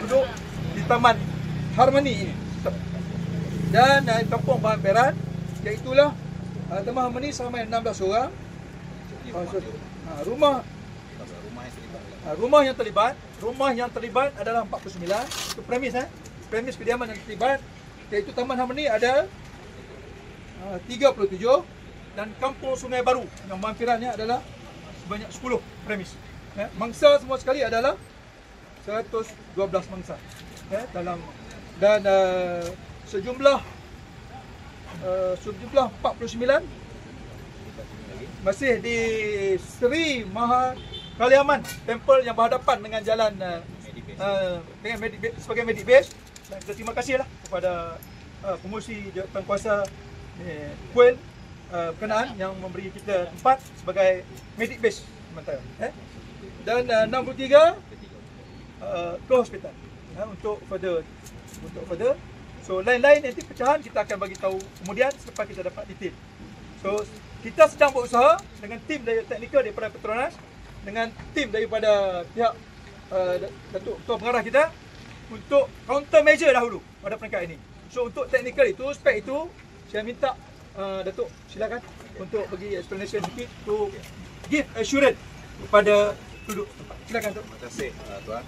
duduk di Taman Harmoni ini. Dan kampung Bahan Peran, iaitulah Taman Harmoni sama 16 orang. Rumah yang terlibat adalah 49. Itu premis kediaman yang terlibat. Iaitu Taman Harmoni ada 37 dan Kampung Sungai Baru yang mampirannya adalah sebanyak 10 premis. Mangsa semua sekali adalah 112 mangsa. Dan sejumlah 49 masih di Sri Maha Kaliaman Temple yang berhadapan dengan jalan sebagai Medic Base. Dan kita terima kasihlah kepada pengurusi jawatankuasa Kuil berkenaan yang memberi kita tempat sebagai Medic Base sementara. Dan 63 ke hospital untuk further. So lain-lain nanti pecahan kita akan bagi tahu kemudian selepas kita dapat detail. So kita sedang berusaha dengan tim dari teknikal daripada Petronas, dengan tim daripada pihak Datuk Ketua Pengarah kita untuk counter measure dahulu pada peringkat ini. So untuk teknikal itu, spek itu, saya minta Datuk silakan untuk bagi explanation sikit to give assurance kepada penduduk. Silakan Datuk. Terima kasih Tuan.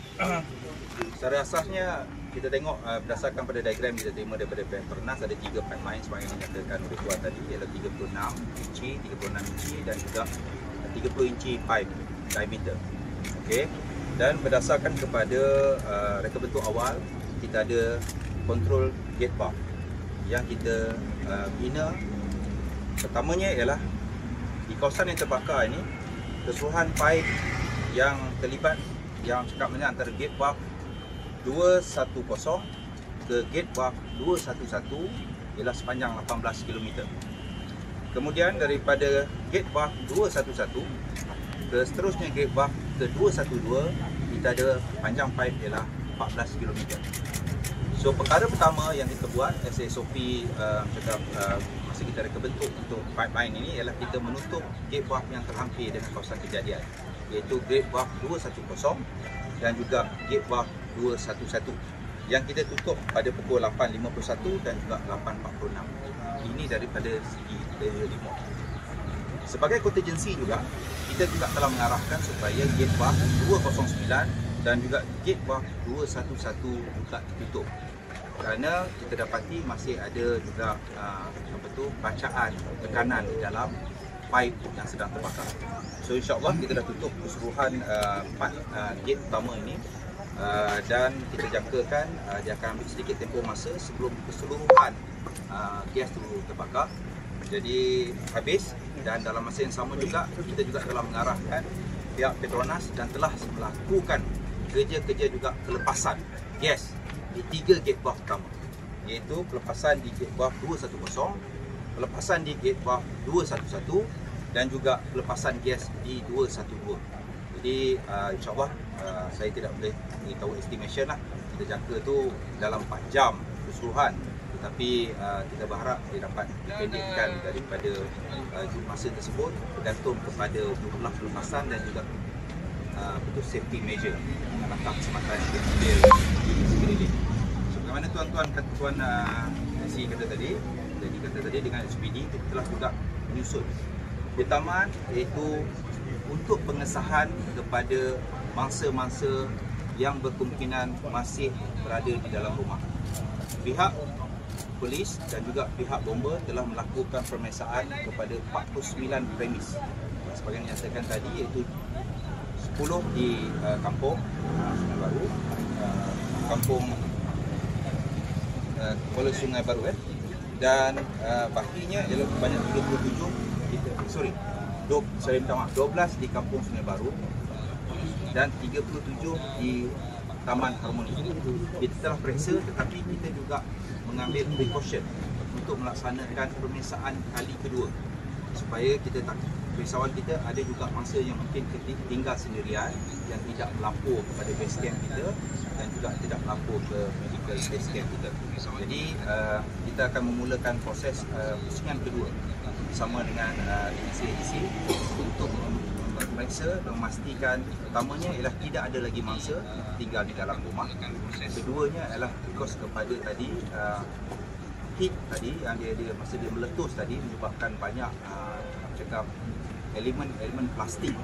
Secara asasnya kita tengok berdasarkan pada diagram kita terima daripada Petronas ada 3 pipeline sebagaimana dinyatakan oleh Tuan tadi, ialah 36 inci, 36 inci dan juga 30 inci pipe diameter. Okey. Dan berdasarkan kepada reka bentuk awal, kita ada control gate valve yang kita bina. Pertamanya ialah di kawasan yang terbakar ini, keseluruhan pipe yang terlibat yang cakap mana antara gate valve 210 ke gate valve 211 ialah sepanjang 18 km. Kemudian daripada gate valve 211 ke seterusnya gate valve ke 212 kita ada panjang pipe ialah 14 km. So perkara pertama yang kita buat SOP masa kita reka bentuk untuk pipeline ini ialah kita menutup gate valve yang terhampir dengan kawasan kejadian, iaitu gate valve 210 dan juga gate valve 211 yang kita tutup pada pukul 8.51 dan juga 8.46. Ini daripada segi remote. Sebagai contingency juga, kita juga telah mengarahkan supaya gate valve 209 dan juga gate valve 211 juga ditutup. Kerana kita dapati masih ada juga bacaan tekanan di dalam pipe yang sedang terbakar. So insya-Allah kita dah tutup keseluruhan gate utama ini. Dan kita jangkakan dia akan ambil sedikit tempoh masa sebelum keseluruhan gas itu terbakar jadi habis. Dan dalam masa yang sama juga kita juga telah mengarahkan pihak Petronas dan telah melakukan kerja-kerja juga pelepasan gas di 3 gate valve utama, iaitu pelepasan di gate valve 210, pelepasan di gate valve 211 dan juga pelepasan gas di 212. Jadi insyaAllah saya tidak boleh beritahu estimation lah. Kita jangka tu dalam 4 jam keseluruhan. Tetapi kita berharap dia dapat dipendekkan daripada masa tersebut bergantung kepada jumlah pelepasan dan juga betul safety measure, langkah keselamatan yang diambil di sekeliling. So, bagaimana tuan-tuan kata tuan si kata tadi, jadi kata tadi dengan SPD kita telah juga menyusun petaman iaitu untuk pengesahan kepada mangsa-mangsa yang berkemungkinan masih berada di dalam rumah. Pihak polis dan juga pihak bomba telah melakukan pemeriksaan kepada 49 premis. Sebagai yang dinyatakan tadi iaitu 10 di kampung Sungai Baru, kampung Kuala Sungai Baru dan bakinya ialah banyak 12 di kampung Sungai Baru dan 37 di Taman Harmoni. Kita telah periksa tetapi kita juga mengambil precaution untuk melaksanakan pemeriksaan kali kedua supaya kita tak risauan kita ada juga mangsa yang mungkin tinggal sendirian yang tidak melapor kepada base camp kita dan juga tidak melapor ke medical base camp kita. Jadi kita akan memulakan proses pusingan kedua bersama dengan CADC untuk memeriksa dan memastikan utamanya ialah tidak ada lagi mangsa tinggal di dalam rumah. Keduanya adalah because kepada tadi heat tadi yang dia masa dia meletus tadi menyebabkan banyak cakap elemen plastik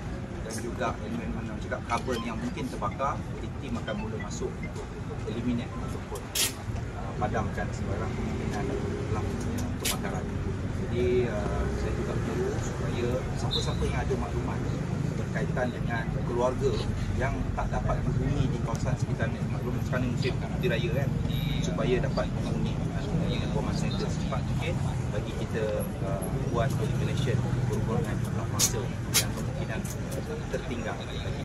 dan juga elemen cakap karbon yang mungkin terbakar. Tim akan mula masuk untuk eliminate ataupun padamkan sebarang kemungkinan dalam kebakaran. Jadi saya juga perlu supaya siapa-siapa yang ada maklumat berkaitan dengan keluarga yang tak dapat dihubungi di kawasan sekitar ni, maklum sekarang musim Hari Raya kan, supaya dapat menghubungi Information Center secepat mungkin bagi kita buat elimination berhubungan jumlah mangsa yang kemungkinan tertinggal bagi